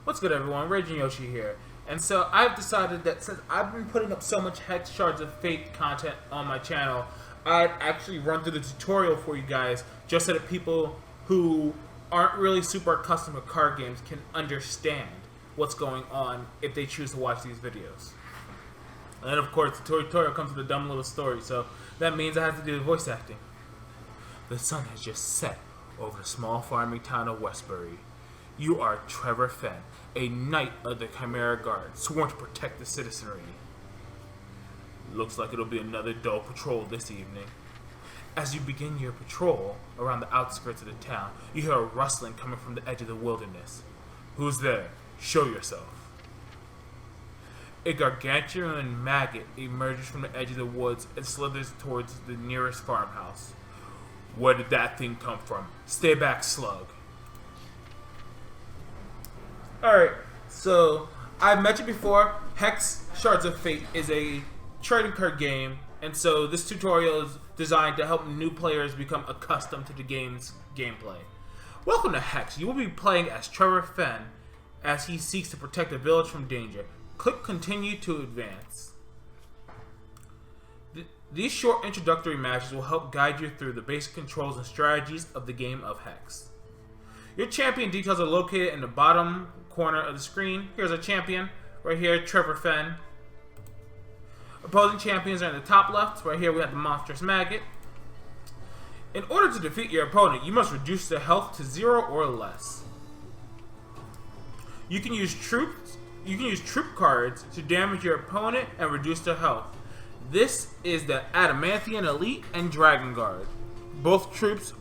What's good, everyone? RagingYoshi here. And so I've decided that since I've been putting up so much Hex Shards of Fate content on my channel, I'd actually run through the tutorial for you guys just so that people who aren't really super accustomed to card games can understand what's going on if they choose to watch these videos. And of course, the tutorial comes with a dumb little story, so that means I have to do the voice acting. The sun has just set over the small farming town of Westbury. You are Trevor Fenn, a knight of the Chimera Guard, sworn to protect the citizenry. Looks like it'll be another dull patrol this evening. As you begin your patrol around the outskirts of the town, you hear a rustling coming from the edge of the wilderness. Who's there? Show yourself. A gargantuan maggot emerges from the edge of the woods and slithers towards the nearest farmhouse. Where did that thing come from? Stay back, slug. Alright, so I've mentioned before, Hex Shards of Fate is a trading card game, and so this tutorial is designed to help new players become accustomed to the game's gameplay. Welcome to Hex. You will be playing as Trevor Fenn as he seeks to protect the village from danger. Click Continue to advance. These short introductory matches will help guide you through the basic controls and strategies of the game of Hex. Your champion details are located in the bottom corner of the screen. Here's a champion, right here, Trevor Fenn. Opposing champions are in the top left. Right here we have the monstrous maggot. In order to defeat your opponent, you must reduce their health to 0 or less. You can use troop cards to damage your opponent and reduce their health. This is the Adamanthian Elite and Dragon Guard. Both troops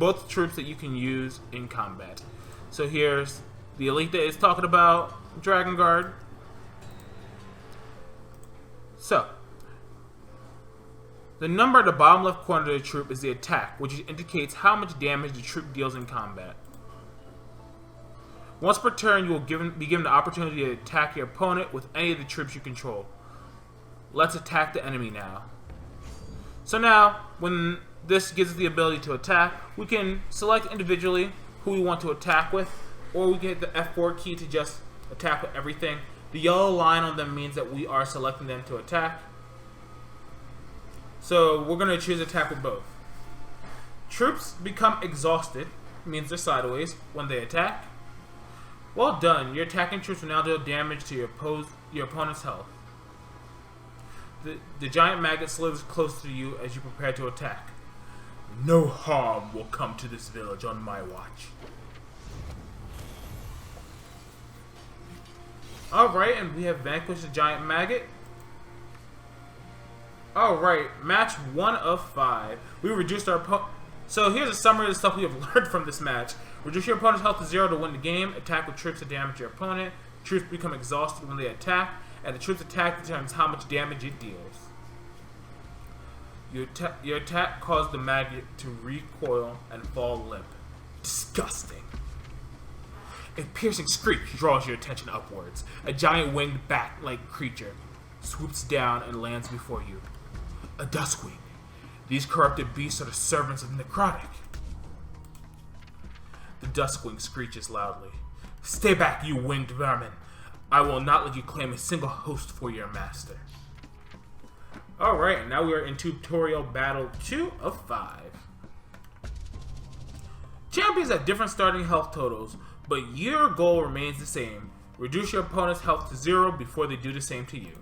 that you can use in combat. So here's the Elite that is talking about Dragon Guard. So, the number at the bottom left corner of the troop is the attack, which indicates how much damage the troop deals in combat. Once per turn, you will be given the opportunity to attack your opponent with any of the troops you control. Let's attack the enemy now. So now, when this gives us the ability to attack, we can select individually who we want to attack with, or we can hit the F4 key to just attack with everything. The yellow line on them means that we are selecting them to attack. So we're going to choose attack with both. Troops become exhausted, means they're sideways, when they attack. Well done, your attacking troops will now deal damage to your opponent's health. The giant maggot slithers close to you as you prepare to attack. No harm will come to this village on my watch. Alright, and we have vanquished the giant maggot. Alright, match 1 of 5. We reduced our opponent. So here's a summary of the stuff we have learned from this match. Reduce your opponent's health to 0 to win the game. Attack with troops to damage your opponent. Troops become exhausted when they attack. And the troops attack determines how much damage it deals. Your attack caused the maggot to recoil and fall limp. Disgusting. A piercing screech draws your attention upwards. A giant winged bat-like creature swoops down and lands before you. A Duskwing. These corrupted beasts are the servants of Necrotic. The Duskwing screeches loudly. Stay back, you winged vermin. I will not let you claim a single host for your master. Alright, now we are in tutorial battle 2 of 5. Champions have different starting health totals, but your goal remains the same. Reduce your opponent's health to 0 before they do the same to you.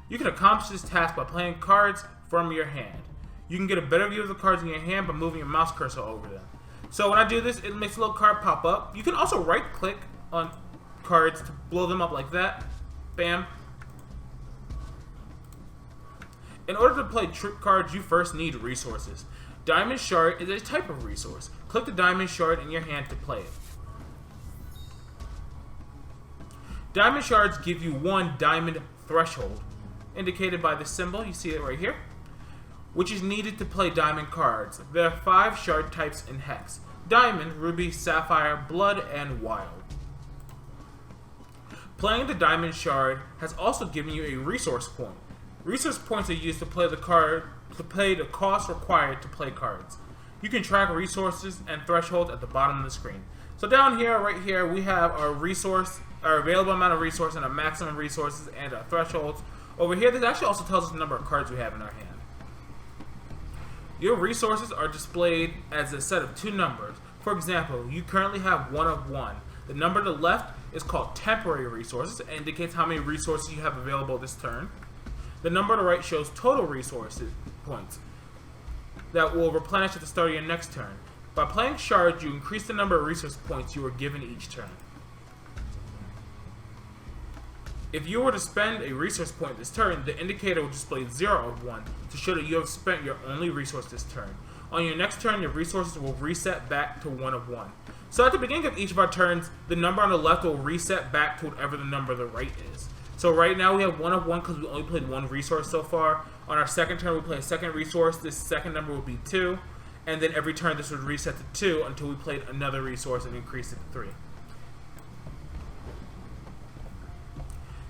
You can accomplish this task by playing cards from your hand. You can get a better view of the cards in your hand by moving your mouse cursor over them. So when I do this, it makes a little card pop up. You can also right click on cards to blow them up like that. Bam. In order to play troop cards, you first need resources. Diamond Shard is a type of resource. Click the Diamond Shard in your hand to play it. Diamond Shards give you 1 diamond threshold, indicated by the symbol, you see it right here, which is needed to play diamond cards. There are 5 shard types in Hex: Diamond, Ruby, Sapphire, Blood, and Wild. Playing the Diamond Shard has also given you a resource point. Resource points are used to play the cost required to play cards. You can track resources and thresholds at the bottom of the screen. So down here, right here, we have our resource, our available amount of resource and our maximum resources and our thresholds. Over here, this actually also tells us the number of cards we have in our hand. Your resources are displayed as a set of two numbers. For example, you currently have 1 of 1. The number to the left is called temporary resources. It indicates how many resources you have available this turn. The number to the right shows total resources points that will replenish at the start of your next turn. By playing Shards, you increase the number of resource points you are given each turn. If you were to spend a resource point this turn, the indicator will display 0 of 1 to show that you have spent your only resource this turn. On your next turn, your resources will reset back to 1 of 1. So at the beginning of each of our turns, the number on the left will reset back to whatever the number on the right is. So right now we have 1 of 1 because we only played one resource so far. On our second turn, we play a second resource. This second number will be 2. And then every turn this would reset to 2 until we played another resource and increased it to 3.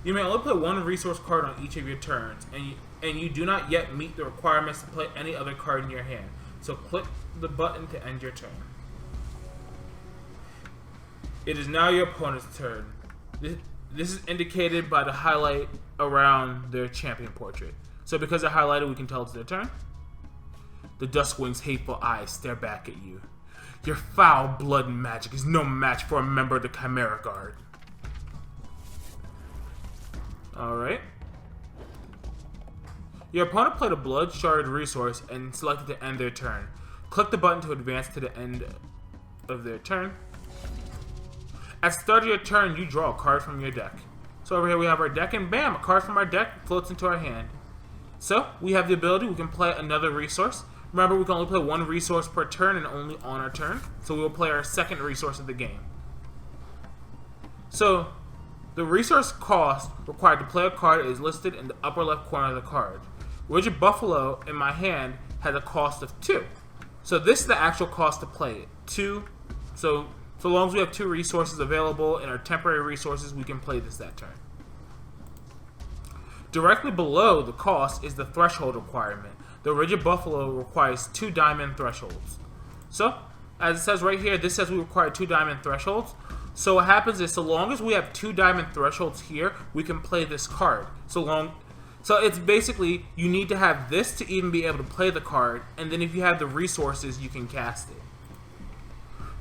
You may only play one resource card on each of your turns, and you do not yet meet the requirements to play any other card in your hand. So click the button to end your turn. It is now your opponent's turn. This is indicated by the highlight around their champion portrait. So because they're highlighted, we can tell it's their turn. The Duskwing's hateful eyes stare back at you. Your foul blood and magic is no match for a member of the Chimera Guard. Alright. Your opponent played a blood shard resource and selected to end their turn. Click the button to advance to the end of their turn. At the start of your turn, you draw a card from your deck. So over here we have our deck, and bam, a card from our deck floats into our hand. So we have the ability, we can play another resource. Remember, we can only play one resource per turn and only on our turn. So we will play our second resource of the game. So the resource cost required to play a card is listed in the upper left corner of the card. Rigid Buffalo in my hand has a cost of 2. So this is the actual cost to play it. 2. So long as we have 2 resources available in our temporary resources, we can play this that turn. Directly below the cost is the threshold requirement. The Rigid Buffalo requires 2 diamond thresholds. So, as it says right here, this says we require 2 diamond thresholds. So what happens is, so long as we have 2 diamond thresholds here, we can play this card. So it's basically, you need to have this to even be able to play the card, and then if you have the resources, you can cast it.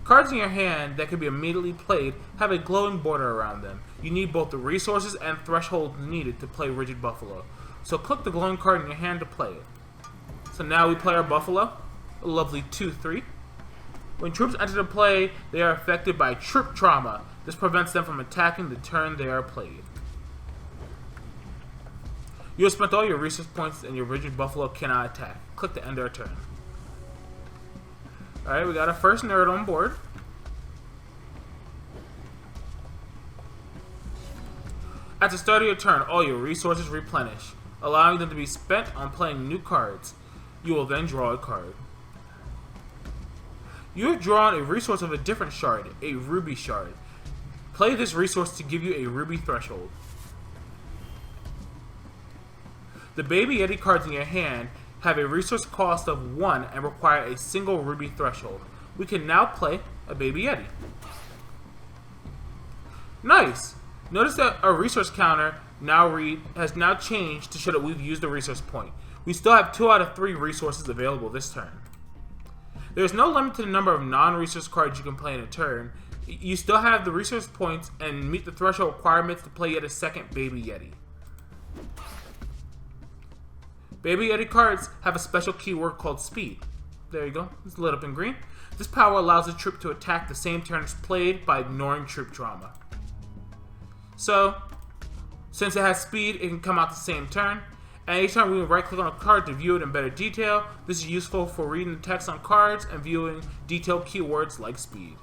Cards in your hand that can be immediately played have a glowing border around them. You need both the resources and thresholds needed to play Rigid Buffalo. So click the glowing card in your hand to play it. So now we play our Buffalo, a lovely 2/3. When troops enter the play, they are affected by troop trauma. This prevents them from attacking the turn they are played. You have spent all your resource points and your Rigid Buffalo cannot attack. Click to end our turn. Alright, we got our first nerd on board. At the start of your turn, all your resources replenish, allowing them to be spent on playing new cards. You will then draw a card. You have drawn a resource of a different shard, a ruby shard. Play this resource to give you a ruby threshold. The Baby Yeti cards in your hand have a resource cost of 1 and require a single ruby threshold. We can now play a Baby Yeti. Nice! Notice that our resource counter has now changed to show that we've used a resource point. We still have 2 out of 3 resources available this turn. There is no limit to the number of non-resource cards you can play in a turn. You still have the resource points and meet the threshold requirements to play yet a second Baby Yeti. Baby Yeti cards have a special keyword called Speed. There you go, it's lit up in green. This power allows the troop to attack the same turn as played by ignoring troop trauma. So, since it has speed, it can come out the same turn. And each time we right click on a card to view it in better detail. This is useful for reading the text on cards and viewing detailed keywords like speed.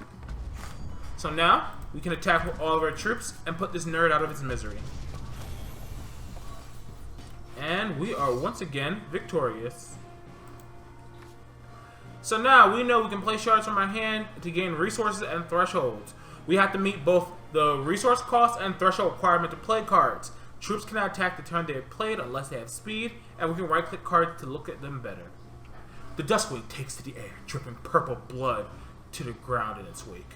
So now, we can attack with all of our troops and put this nerd out of its misery. And we are once again victorious. So now we know we can play shards from our hand to gain resources and thresholds. We have to meet both the resource cost and threshold requirement to play cards. Troops cannot attack the turn they have played unless they have speed, and we can right click cards to look at them better. The Duskwing takes to the air, dripping purple blood to the ground in its wake.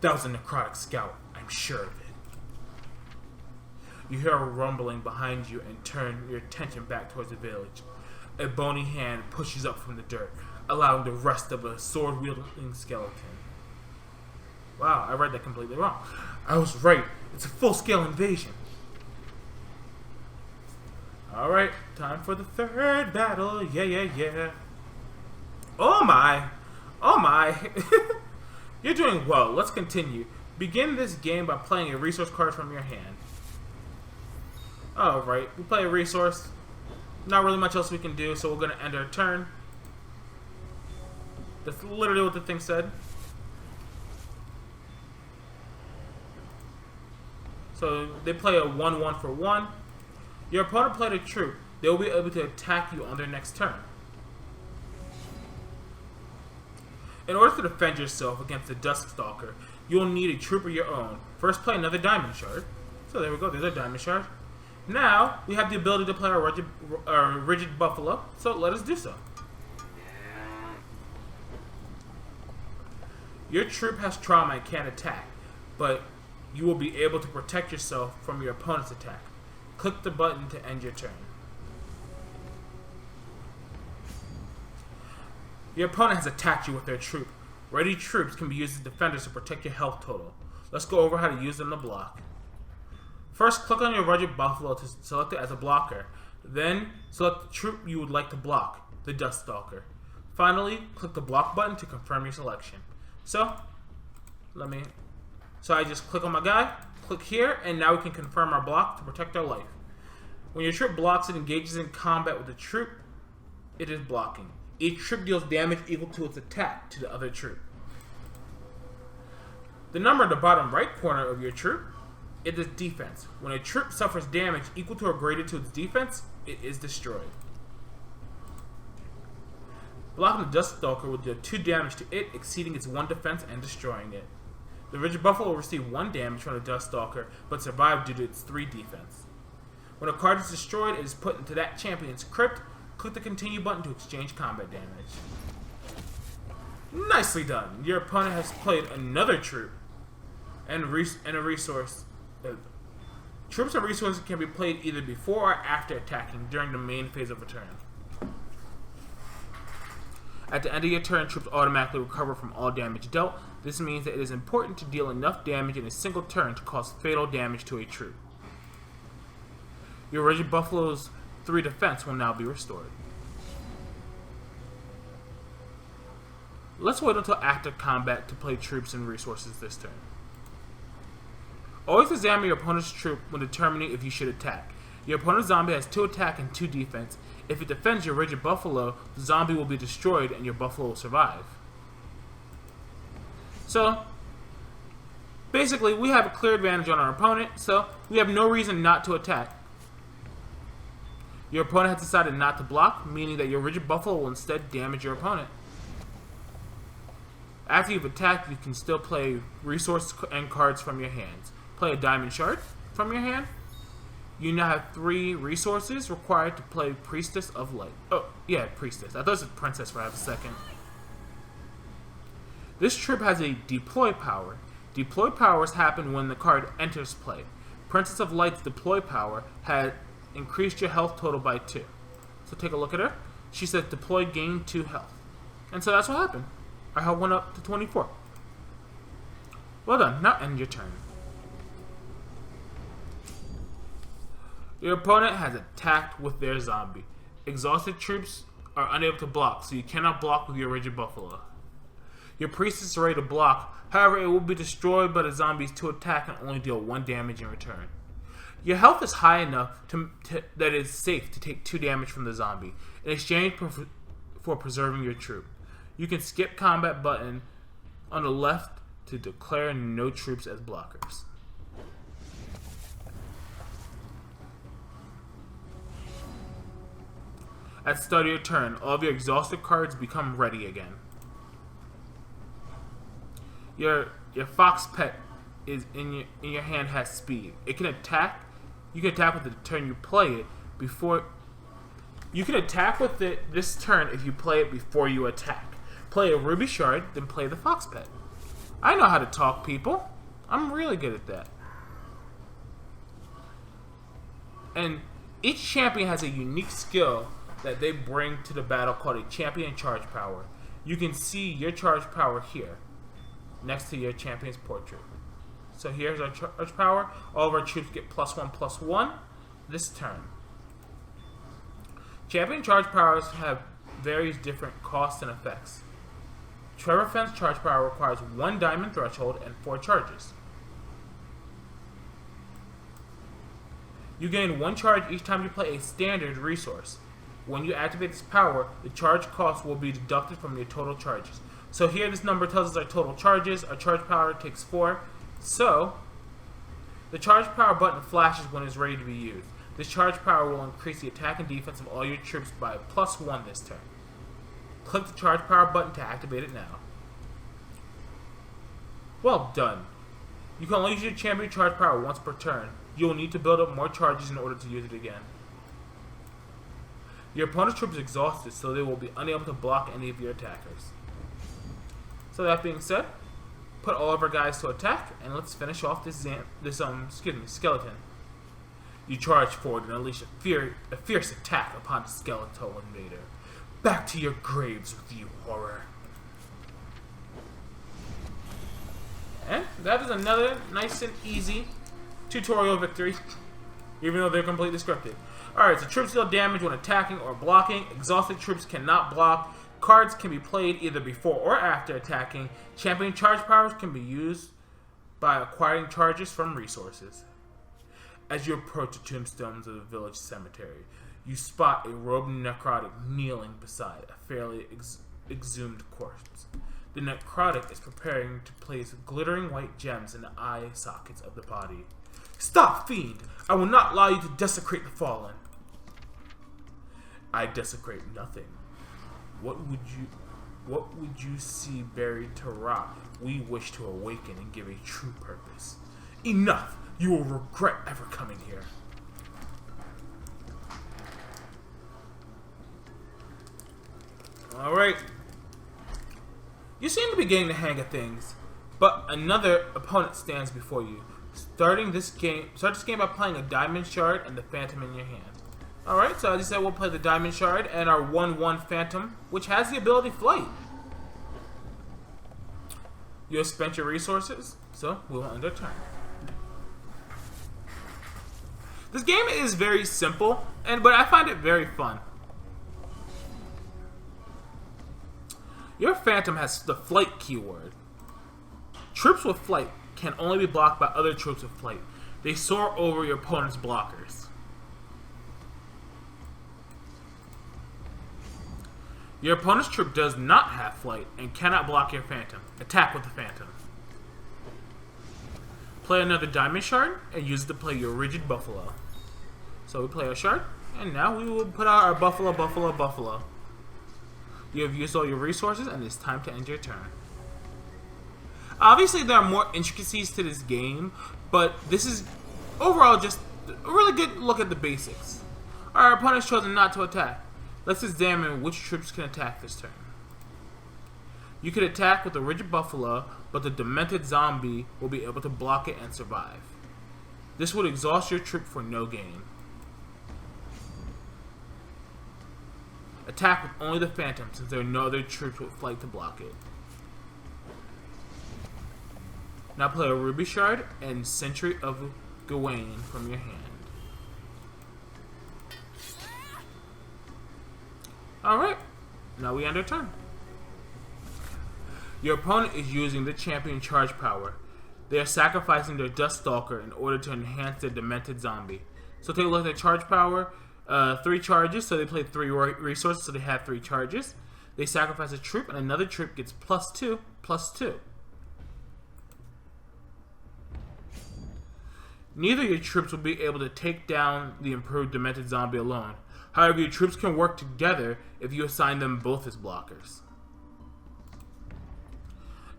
That was a necrotic scout, I'm sure of it. You hear a rumbling behind you and turn your attention back towards the village. A bony hand pushes up from the dirt, allowing the rest of a sword-wielding skeleton. Wow, I read that completely wrong. I was right. It's a full-scale invasion. Alright, time for the third battle. Yeah. Oh my. You're doing well. Let's continue. Begin this game by playing a resource card from your hand. Alright, we play a resource. Not really much else we can do, so we're going to end our turn. That's literally what the thing said. So they play a 1-1 for 1. Your opponent played a troop. They will be able to attack you on their next turn. In order to defend yourself against the Duskstalker, you will need a troop of your own. First, play another Diamond Shard. So there we go, there's a Diamond Shard. Now, we have the ability to play our Rigid Buffalo, so let us do so. Your troop has trauma and can't attack, but you will be able to protect yourself from your opponent's attack. Click the button to end your turn. Your opponent has attacked you with their troop. Ready troops can be used as defenders to protect your health total. Let's go over how to use them to block. First, click on your Rigid Buffalo to select it as a blocker. Then, select the troop you would like to block, the Duskstalker. Finally, click the block button to confirm your selection. So I just click on my guy, click here, and now we can confirm our block to protect our life. When your troop blocks and engages in combat with the troop, it is blocking. Each troop deals damage equal to its attack to the other troop. The number in the bottom right corner of your troop, it is defense. When a troop suffers damage equal to or greater to its defense, it is destroyed. Blocking the Duskstalker will deal 2 damage to it, exceeding its 1 defense and destroying it. The Rigid Buffalo will receive 1 damage from the Duskstalker, but survive due to its 3 defense. When a card is destroyed, it is put into that champion's crypt. Click the continue button to exchange combat damage. Nicely done! Your opponent has played another troop and a resource. Troops and resources can be played either before or after attacking during the main phase of a turn. At the end of your turn, troops automatically recover from all damage dealt. This means that it is important to deal enough damage in a single turn to cause fatal damage to a troop. Your Rigid Buffalo's 3 defense will now be restored. Let's wait until after combat to play troops and resources this turn. Always examine your opponent's troop when determining if you should attack. Your opponent's zombie has 2 attack and 2 defense. If it defends your Rigid Buffalo, the zombie will be destroyed and your buffalo will survive. So, basically, we have a clear advantage on our opponent, so we have no reason not to attack. Your opponent has decided not to block, meaning that your Rigid Buffalo will instead damage your opponent. After you've attacked, you can still play resources and cards from your hands. Play a Diamond Shard from your hand. You now have 3 resources required to play Priestess of Light. Oh, yeah, Priestess. I thought it was Princess for half a second. This troop has a deploy power. Deploy powers happen when the card enters play. Princess of Light's deploy power had increased your health total by 2. So take a look at her. She says deploy gain 2 health. And so that's what happened. Our health went up to 24. Well done. Now end your turn. Your opponent has attacked with their zombie. Exhausted troops are unable to block, so you cannot block with your Rigid Buffalo. Your priestess is ready to block, however it will be destroyed by the zombies to attack and only deal 1 damage in return. Your health is high enough that it is safe to take 2 damage from the zombie, in exchange for preserving your troop. You can skip combat button on the left to declare no troops as blockers. At the start of your turn, all of your exhausted cards become ready again. Your fox pet is in your hand has speed. It can attack. You can attack with it the turn you play it before. You can attack with it this turn if you play it before you attack. Play a ruby shard, then play the fox pet. I know how to talk, people. I'm really good at that. And each champion has a unique skill that they bring to the battle called a champion charge power. You can see your charge power here, next to your champion's portrait. So here's our charge power. All of our troops get +1/+1 this turn. Champion charge powers have various different costs and effects. Trevor Fenn's charge power requires 1 diamond threshold and 4 charges. You gain 1 charge each time you play a standard resource. When you activate this power, the charge cost will be deducted from your total charges. So here this number tells us our total charges. Our charge power takes 4. So the charge power button flashes when it's ready to be used. This charge power will increase the attack and defense of all your troops by +1 this turn. Click the charge power button to activate it now. Well done. You can only use your champion charge power once per turn. You will need to build up more charges in order to use it again. Your opponent's troop is exhausted, so they will be unable to block any of your attackers. So that being said, put all of our guys to attack, and let's finish off this skeleton. You charge forward and unleash a fierce attack upon the skeletal invader. Back to your graves with you, horror. And that is another nice and easy tutorial victory, even though they're completely scripted. Alright, so troops deal damage when attacking or blocking. Exhausted troops cannot block. Cards can be played either before or after attacking. Champion charge powers can be used by acquiring charges from resources. As you approach the tombstones of the village cemetery, you spot a robed necrotic kneeling beside a fairly exhumed corpse. The necrotic is preparing to place glittering white gems in the eye sockets of the body. Stop, fiend! I will not allow you to desecrate the fallen. I desecrate nothing. What would you see buried to rot? We wish to awaken and give a true purpose. Enough! You will regret ever coming here. Alright. You seem to be getting the hang of things, but another opponent stands before you. Start this game by playing a Diamond Shard and the Phantom in your hand. Alright, so as I said, we'll play the Diamond Shard and our 1/1 Phantom, which has the ability Flight. You have spent your resources, so we will end our turn. This game is very simple, but I find it very fun. Your Phantom has the Flight keyword. Troops with Flight can only be blocked by other troops with Flight. They soar over your opponent's blockers. Your opponent's troop does not have Flight and cannot block your Phantom. Attack with the Phantom. Play another Diamond Shard and use it to play your Rigid Buffalo. So we play our Shard, and now we will put out our Buffalo. You have used all your resources, and it's time to end your turn. Obviously, there are more intricacies to this game, but this is overall just a really good look at the basics. Our opponent's chosen not to attack. Let's examine which troops can attack this turn. You can attack with the Rigid Buffalo, but the Demented Zombie will be able to block it and survive. This would exhaust your troop for no gain. Attack with only the Phantom, since there are no other troops with Flight to block it. Now play a Ruby Shard and Sentry of Gawain from your hand. Alright, now we end our turn. Your opponent is using the champion charge power. They are sacrificing their Dust Stalker in order to enhance their Demented Zombie. So take a look at their charge power. 3 charges, so they play 3 resources, so they have 3 charges. They sacrifice a troop, and another troop gets +2/+2. Neither of your troops will be able to take down the improved Demented Zombie alone. However, your troops can work together if you assign them both as blockers.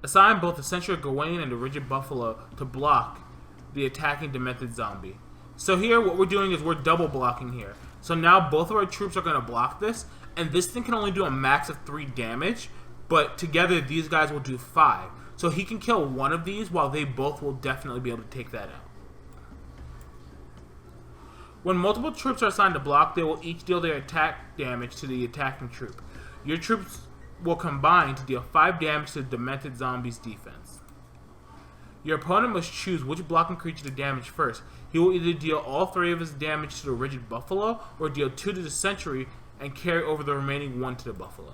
Assign both the Sentry of Gawain and the Rigid Buffalo to block the attacking Demented Zombie. So here, what we're doing is we're double blocking here. So now both of our troops are going to block this, and this thing can only do a max of 3 damage, but together these guys will do 5. So So he can kill one of these while they both will definitely be able to take that out. When multiple troops are assigned to block, they will each deal their attack damage to the attacking troop. Your troops will combine to deal 5 damage to the demented zombie's defense. Your opponent must choose which blocking creature to damage first. He will either deal all 3 of his damage to the rigid buffalo, or deal 2 to the sentry and carry over the remaining 1 to the buffalo.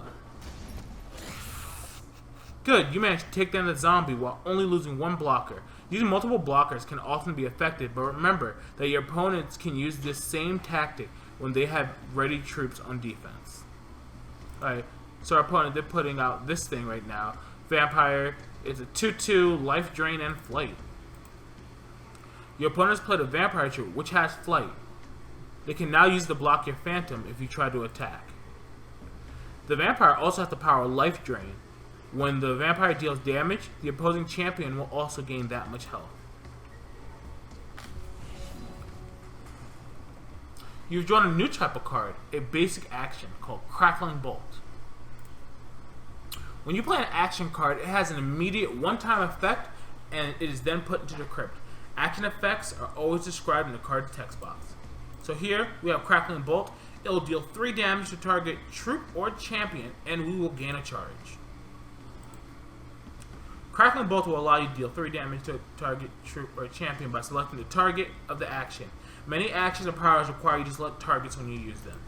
Good, you managed to take down the zombie while only losing 1 blocker. Using multiple blockers can often be effective, but remember that your opponents can use this same tactic when they have ready troops on defense. Alright, so our opponent, they're putting out this thing right now. Vampire is a 2/2, life drain, and flight. Your opponent has played a vampire troop, which has flight. They can now use to block your phantom if you try to attack. The vampire also has the power life drain. When the vampire deals damage, the opposing champion will also gain that much health. You've drawn a new type of card, a basic action called Crackling Bolt. When you play an action card, it has an immediate one-time effect, and it is then put into the crypt. Action effects are always described in the card's text box. So here, we have Crackling Bolt. It will deal 3 damage to target troop or champion, and we will gain a charge. Crackling Bolt will allow you to deal 3 damage to target troop or champion by selecting the target of the action. Many actions or powers require you to select targets when you use them.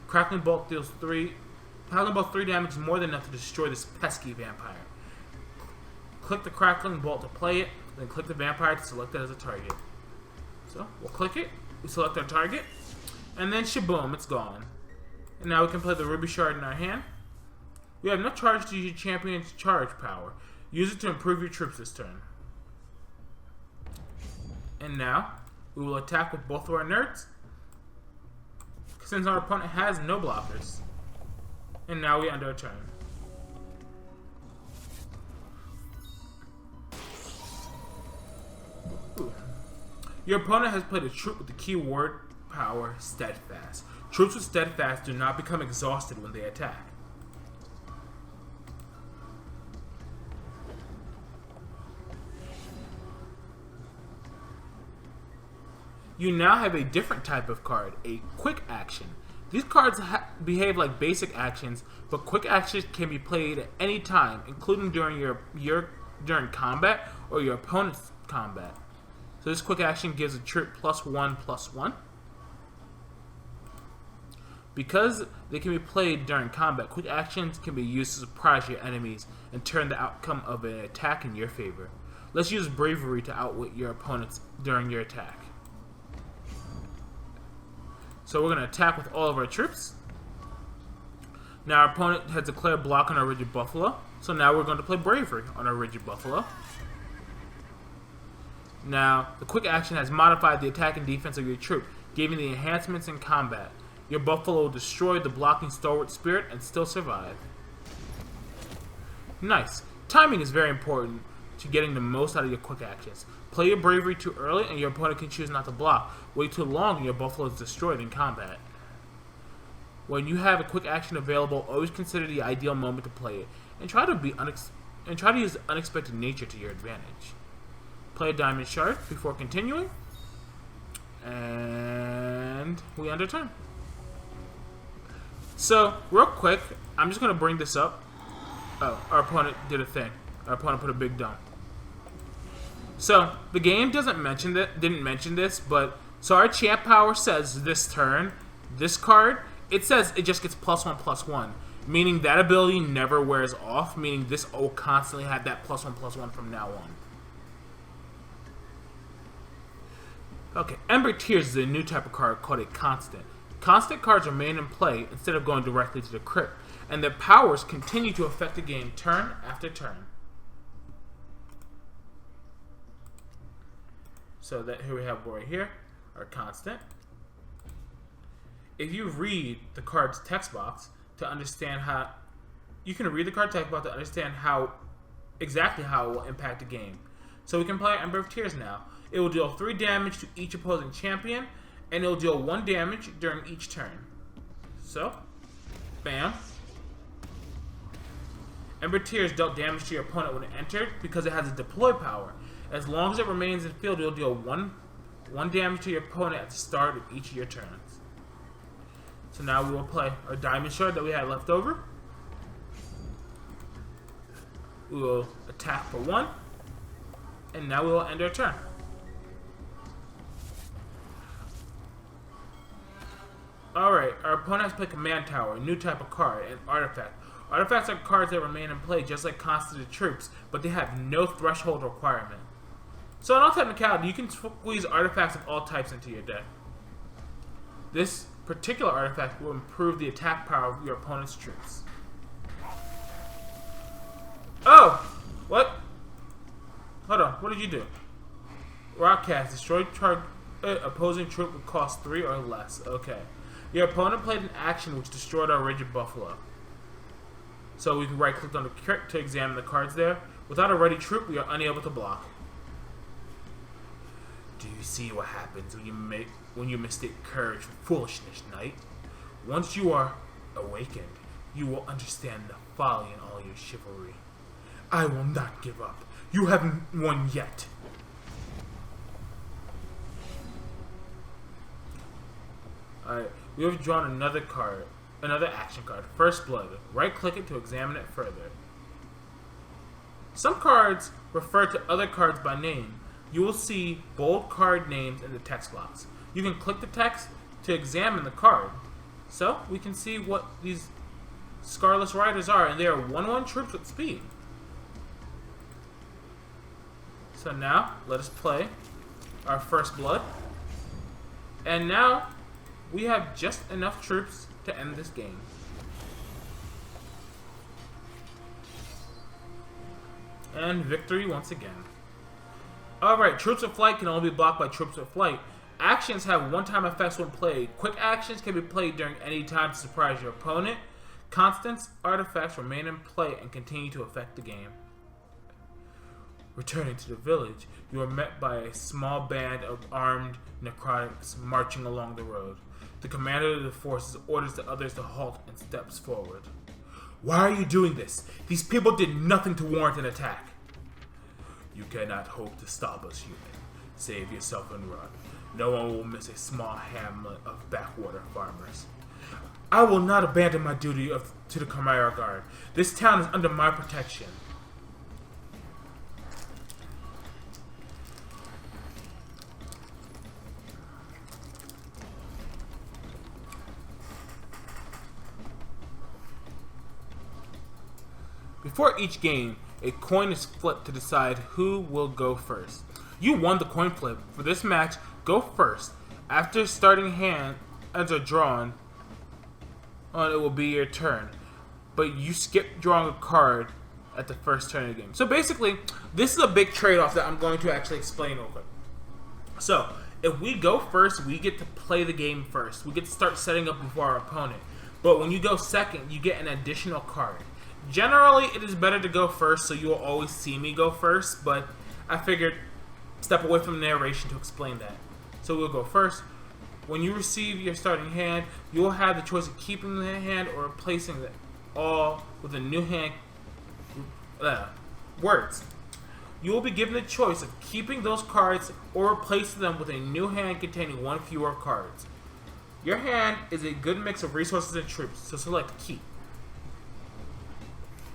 Crackling Bolt deals 3 damage, more than enough to destroy this pesky vampire. Click the Crackling Bolt to play it, then click the vampire to select it as a target. So, we'll click it, we select our target, and then shaboom, it's gone. And now we can play the Ruby Shard in our hand. We have no charge to use your champion's charge power. Use it to improve your troops this turn. And now, we will attack with both of our nerds, since our opponent has no blockers. And now we end our turn. Ooh. Your opponent has played a troop with the keyword power Steadfast. Troops with Steadfast do not become exhausted when they attack. You now have a different type of card, a quick action. These cards behave like basic actions, but quick actions can be played at any time, including during during combat or your opponent's combat. So this quick action gives a troop +1/+1. Because they can be played during combat, quick actions can be used to surprise your enemies and turn the outcome of an attack in your favor. Let's use bravery to outwit your opponents during your attack. So we're going to attack with all of our troops. Now our opponent has declared block on our rigid buffalo. So now we're going to play bravery on our rigid buffalo. Now the quick action has modified the attack and defense of your troop, giving the enhancements in combat. Your buffalo will destroy the blocking stalwart spirit and still survive. Nice. Timing is very important to getting the most out of your quick actions. Play your bravery too early and your opponent can choose not to block. Wait too long and your buffalo is destroyed in combat. When you have a quick action available, always consider the ideal moment to play it, and try to use unexpected nature to your advantage. Play a diamond shard before continuing, and we end our turn. So, real quick, I'm just going to bring this up. Oh, our opponent did a thing. Our opponent put a big dome. So, the game didn't mention this, but so our champ power says this turn, this card, it says it just gets +1/+1, meaning that ability never wears off, meaning this will constantly have that +1/+1 from now on. Okay, Ember Tears is a new type of card called a constant. Constant cards remain in play instead of going directly to the crypt, and their powers continue to affect the game turn after turn. So that here we have right here, our constant. If you read the card's text box to understand how, you can read the card text box to understand exactly how it will impact the game. So we can play Ember of Tears now. It will deal 3 damage to each opposing champion, and it will deal 1 damage during each turn. So, bam. Ember Tears dealt damage to your opponent when it entered because it has a deploy power. As long as it remains in the field, it will deal one damage to your opponent at the start of each of your turns. So now we will play our Diamond Shard that we had left over. We will attack for 1, and now we will end our turn. Alright, our opponent has played Command Tower, a new type of card, and Artifact. Artifacts are cards that remain in play just like constant troops, but they have no threshold requirement. So in all technicality, you can squeeze artifacts of all types into your deck. This particular artifact will improve the attack power of your opponent's troops. Oh! What? Hold on, what did you do? Rock Cast. Destroy opposing troop would cost 3 or less. Okay. Your opponent played an action which destroyed our Rigid Buffalo. So we can right click on the crit to examine the cards there. Without a ready troop, we are unable to block. Do you see what happens when you mistake courage for foolishness, knight? Once you are awakened, you will understand the folly in all your chivalry. I will not give up. You haven't won yet. Alright, we have drawn another card, another action card, First Blood. Right click it to examine it further. Some cards refer to other cards by name. You will see bold card names in the text box. You can click the text to examine the card. So we can see what these Scarlet Riders are, and they are 1/1 troops with speed. So now, let us play our First Blood. And now, we have just enough troops to end this game. And victory once again. Alright, Troops of Flight can only be blocked by Troops of Flight. Actions have one-time effects when played. Quick actions can be played during any time to surprise your opponent. Constants, artifacts remain in play and continue to affect the game. Returning to the village, you are met by a small band of armed necrotics marching along the road. The commander of the forces orders the others to halt and steps forward. Why are you doing this? These people did nothing to warrant an attack. You cannot hope to stop us, human. Save yourself and run. No one will miss a small hamlet of backwater farmers. I will not abandon my duty to the Chimera Guard. This town is under my protection. Before each game, a coin is flipped to decide who will go first. You won the coin flip. For this match, go first. After starting hands are drawn, it will be your turn. But you skip drawing a card at the first turn of the game. So basically, this is a big trade-off that I'm going to actually explain real quick. So, if we go first, we get to play the game first. We get to start setting up before our opponent. But when you go second, you get an additional card. Generally, it is better to go first, so you will always see me go first, but I figured step away from the narration to explain that. So we'll go first. When you receive your starting hand, you will have the choice of keeping the hand or replacing it all with a new hand. Words. You will be given the choice of keeping those cards or replacing them with a new hand containing 1 fewer cards. Your hand is a good mix of resources and troops, so select Keep.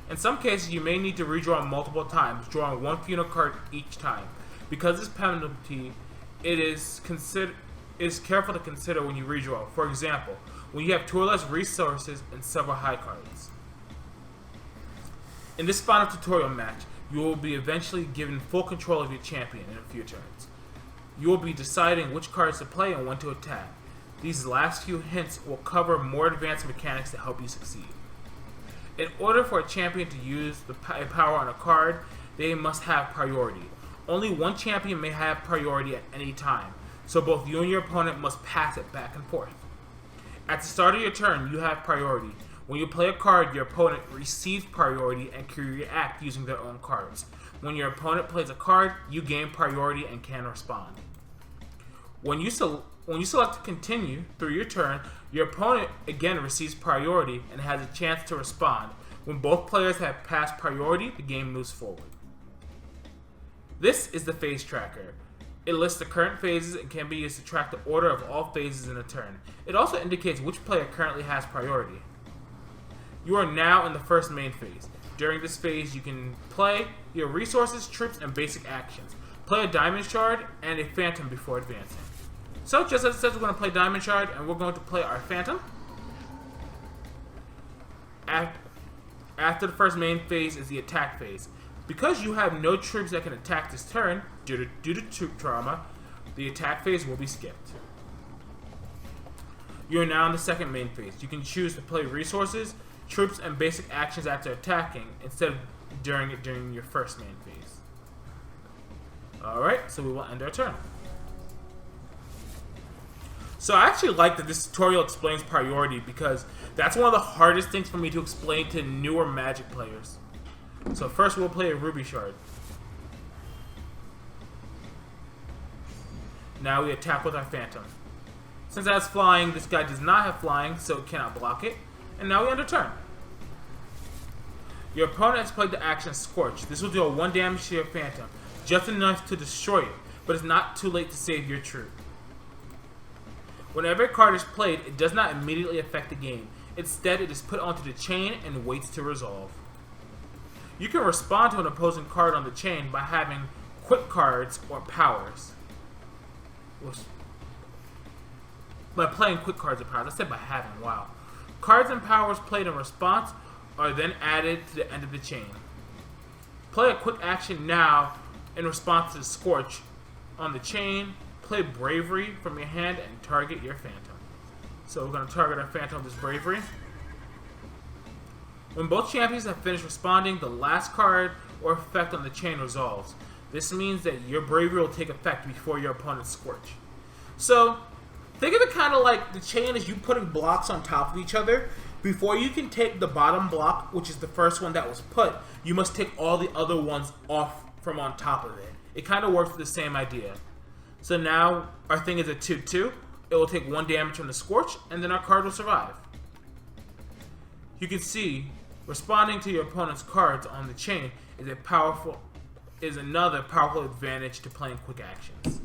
In some cases, you may need to redraw multiple times, drawing 1 fewer card each time. Because this penalty, it is careful to consider when you redraw. For example, when you have 2 or less resources and several high cards. In this final tutorial match, you will be eventually given full control of your champion in a few turns. You will be deciding which cards to play and when to attack. These last few hints will cover more advanced mechanics to help you succeed. In order for a champion to use a power on a card, they must have priority. Only one champion may have priority at any time, so both you and your opponent must pass it back and forth. At the start of your turn, you have priority. When you play a card, your opponent receives priority and can react using their own cards. When your opponent plays a card, you gain priority and can respond. When you select to continue through your turn, your opponent again receives priority and has a chance to respond. When both players have passed priority, the game moves forward. This is the phase tracker. It lists the current phases and can be used to track the order of all phases in a turn. It also indicates which player currently has priority. You are now in the first main phase. During this phase, you can play your resources, troops, and basic actions. Play a Diamond Shard and a Phantom before advancing. So, just as it says, we're going to play Diamond Shard, and we're going to play our Phantom. After the first main phase is the attack phase. Because you have no troops that can attack this turn, due to troop trauma, the attack phase will be skipped. You are now in the second main phase. You can choose to play resources, troops, and basic actions after attacking, instead of during your first main phase. Alright, so we will end our turn. So I actually like that this tutorial explains priority, because that's one of the hardest things for me to explain to newer Magic players. So first we'll play a Ruby Shard. Now we attack with our Phantom. Since it has flying, this guy does not have flying, so it cannot block it. And now we end our turn. Your opponent has played the action Scorch. This will deal 1 damage to your Phantom, just enough to destroy it, but it's not too late to save your troop. Whenever a card is played, it does not immediately affect the game. Instead, it is put onto the chain and waits to resolve. You can respond to an opposing card on the chain by having quick cards or powers. By playing quick cards or powers. I said by having, wow. Cards and powers played in response are then added to the end of the chain. Play a quick action now in response to the Scorch on the chain. Play Bravery from your hand and target your Phantom. So we're going to target our Phantom with this Bravery. When both champions have finished responding, the last card or effect on the chain resolves. This means that your Bravery will take effect before your opponent's Scorch. So, think of it kind of like the chain is you putting blocks on top of each other. Before you can take the bottom block, which is the first one that was put, you must take all the other ones off from on top of it. It kind of works with the same idea. So now, our thing is a 2-2. It will take 1 damage from the Scorch, and then our card will survive. You can see, responding to your opponent's cards on the chain is another powerful advantage to playing quick actions.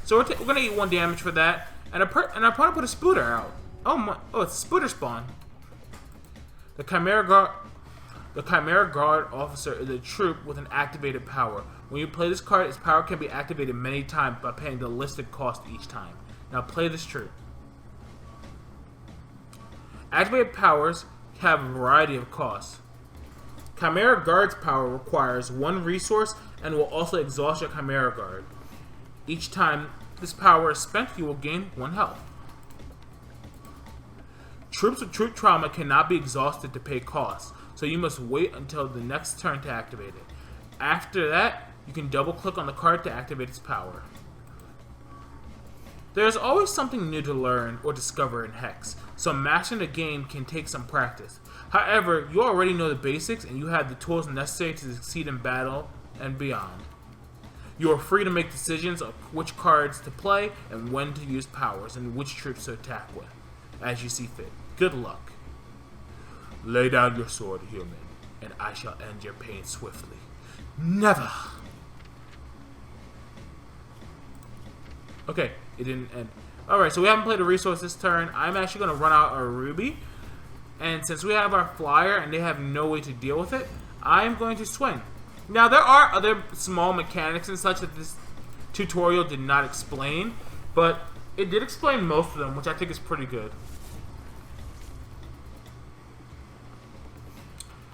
So we're going to eat 1 damage for that, and our opponent put a Spooter out. Oh, it's a Spooter spawn. The Chimera Guard Officer is a troop with an activated power. When you play this card, its power can be activated many times by paying the listed cost each time. Now play this troop. Activated powers have a variety of costs. Chimera Guard's power requires 1 resource and will also exhaust your Chimera Guard. Each time this power is spent, you will gain 1 health. Troops with troop trauma cannot be exhausted to pay costs, so you must wait until the next turn to activate it. After that, you can double click on the card to activate its power. There is always something new to learn or discover in Hex, so mastering the game can take some practice. However, you already know the basics and you have the tools necessary to succeed in battle and beyond. You are free to make decisions of which cards to play and when to use powers and which troops to attack with, as you see fit. Good luck. Lay down your sword, human, and I shall end your pain swiftly. Never! Okay, it didn't end. Alright, so we haven't played a resource this turn. I'm actually going to run out our Ruby. And since we have our Flyer and they have no way to deal with it, I'm going to swing. Now, there are other small mechanics and such that this tutorial did not explain, but it did explain most of them, which I think is pretty good.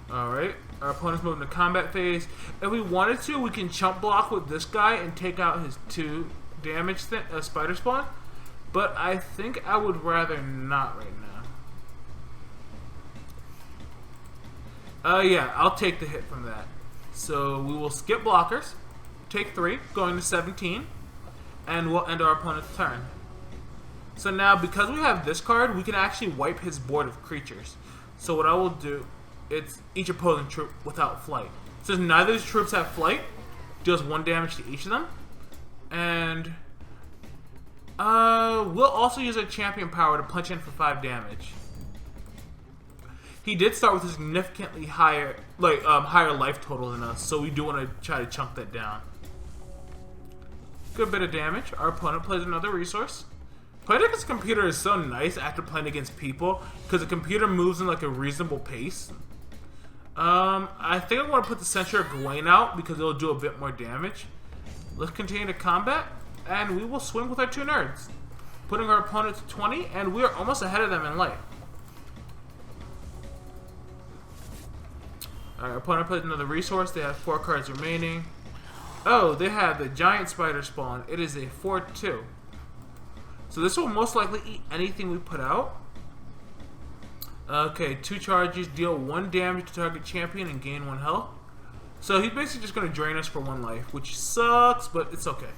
Alright, our opponent's moving to combat phase. If we wanted to, we can chump block with this guy and take out his 2 damage spider spawn, but I think I would rather not right now. Yeah, I'll take the hit from that. So we will skip blockers, take 3, going to 17, and we'll end our opponent's turn. So now, because we have this card, we can actually wipe his board of creatures. So what I will do, it's each opposing troop without flight. Since neither of these troops have flight, deals 1 damage to each of them. And we'll also use a champion power to punch in for 5 damage. He did start with a significantly higher, higher life total than us, so we do want to try to chunk that down. Good bit of damage. Our opponent plays another resource. Playing against a computer is so nice after playing against people, because the computer moves in like a reasonable pace. I think I want to put the Sentry of Gawain out because it'll do a bit more damage. Let's continue to combat, and we will swing with our 2 nerds, putting our opponent to 20, and we are almost ahead of them in life. Our opponent plays another resource. They have 4 cards remaining. Oh, they have the giant spider spawn. It is a 4/2. So this will most likely eat anything we put out. Okay, 2 charges, deal 1 damage to target champion and gain 1 health. So he's basically just going to drain us for 1 life, which sucks, but it's okay.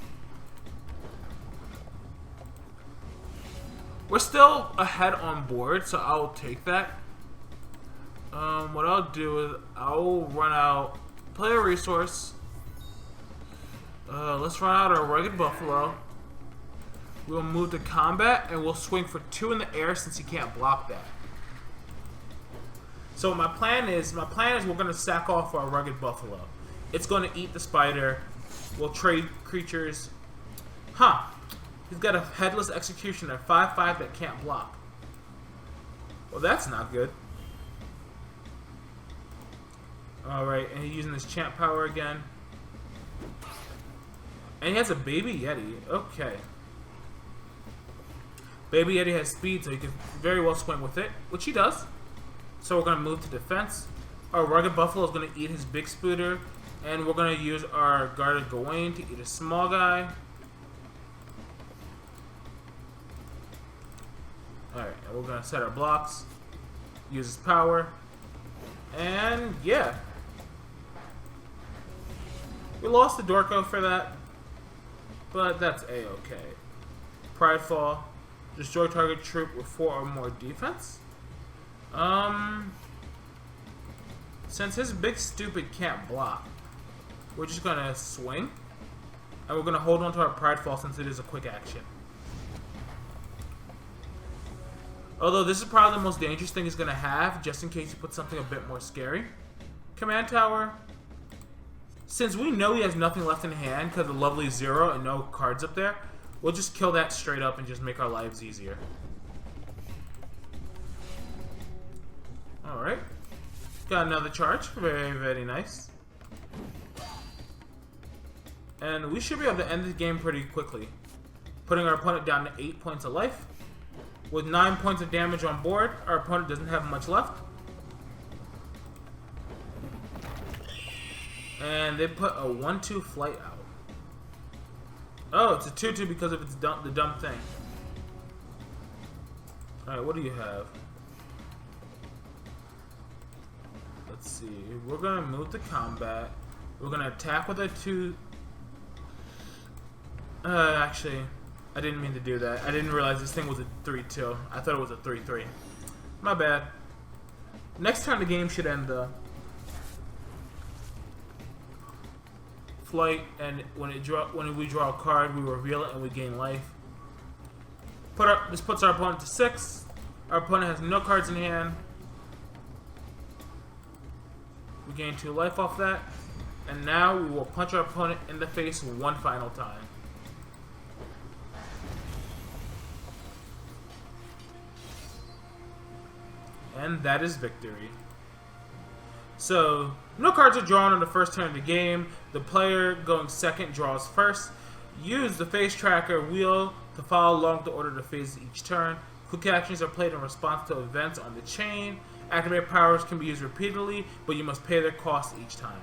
We're still ahead on board, so I'll take that. What I'll do is I'll run out, play a resource. Let's run out our Rugged Buffalo. We'll move to combat, and we'll swing for 2 in the air since he can't block that. So my plan is we're going to sack off our Rugged Buffalo. It's going to eat the spider. We'll trade creatures. Huh. He's got a Headless Executioner, 5/5 that can't block. Well, that's not good. Alright, and he's using his champ power again. And he has a Baby Yeti. Okay. Baby Yeti has speed, so he can very well swing with it, which he does. So we're going to move to defense. Our Rugged Buffalo is going to eat his big spooter, and we're going to use our Guarded Gawain to eat a small guy. Alright, and we're going to set our blocks, use his power, and yeah. We lost the Dorko for that, but that's a-okay. Pridefall. Destroy target troop with 4 or more defense. Since his big stupid can't block, we're just gonna swing, and we're gonna hold on to our Pridefall since it is a quick action. Although this is probably the most dangerous thing he's gonna have, just in case he puts something a bit more scary. Command Tower. Since we know he has nothing left in hand because of lovely 0 and no cards up there, we'll just kill that straight up and just make our lives easier. Alright. Got another charge. Very, very nice. And we should be able to end the game pretty quickly, putting our opponent down to 8 points of life. With 9 points of damage on board, our opponent doesn't have much left. And they put a 1/2 flight out. Oh, it's a 2/2 because of the dumb thing. Alright, what do you have? Let's see. We're going to move to combat. We're going to attack with a 2... actually, I didn't mean to do that. I didn't realize this thing was a 3/2. I thought it was a 3/3. My bad. Next time the game should end, though. Flight, and when we draw a card, we reveal it and we gain life. This puts our opponent to 6. Our opponent has no cards in hand. We gain 2 life off that. And now we will punch our opponent in the face 1 final time. And that is victory. So, no cards are drawn on the first turn of the game. The player going second draws first. Use the phase tracker wheel to follow along the order of the phases each turn. Quick actions are played in response to events on the chain. Activated powers can be used repeatedly, but you must pay their cost each time.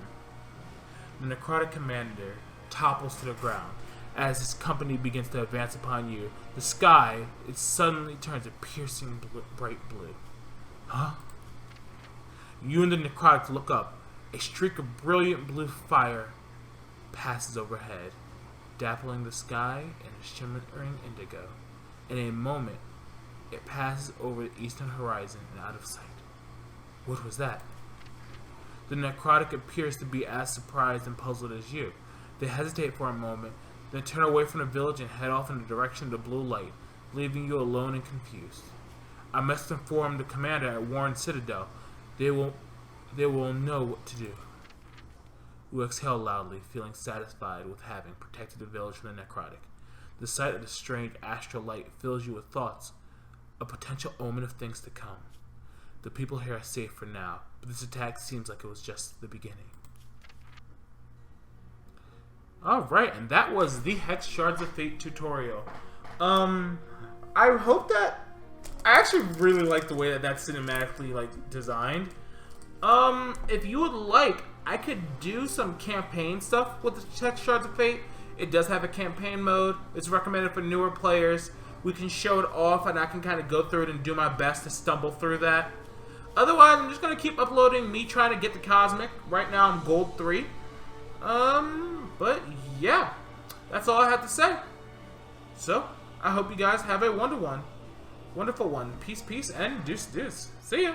The Necrotic Commander topples to the ground. As his company begins to advance upon you, the sky, it suddenly turns a piercing bright blue. Huh? You and the Necrotics look up. A streak of brilliant blue fire passes overhead, dappling the sky in a shimmering indigo. In a moment, it passes over the eastern horizon and out of sight. What was that? The Necrotic appears to be as surprised and puzzled as you. They hesitate for a moment, then turn away from the village and head off in the direction of the blue light, leaving you alone and confused. I must inform the commander at Warren Citadel. They will know what to do. You exhale loudly, feeling satisfied with having protected the village from the necrotic. The sight of the strange astral light fills you with thoughts, a potential omen of things to come. The people here are safe for now, but this attack seems like it was just the beginning. Alright, and that was the Hex Shards of Fate tutorial. I hope that... I actually really like the way that that's cinematically, designed. If you would like, I could do some campaign stuff with the Hex Shards of Fate. It does have a campaign mode. It's recommended for newer players. We can show it off, and I can kind of go through it and do my best to stumble through that. Otherwise, I'm just going to keep uploading me trying to get the Cosmic. Right now, I'm Gold 3. But yeah, that's all I have to say. So, I hope you guys have a wonderful one. Peace, peace, and deuce, deuce. See ya.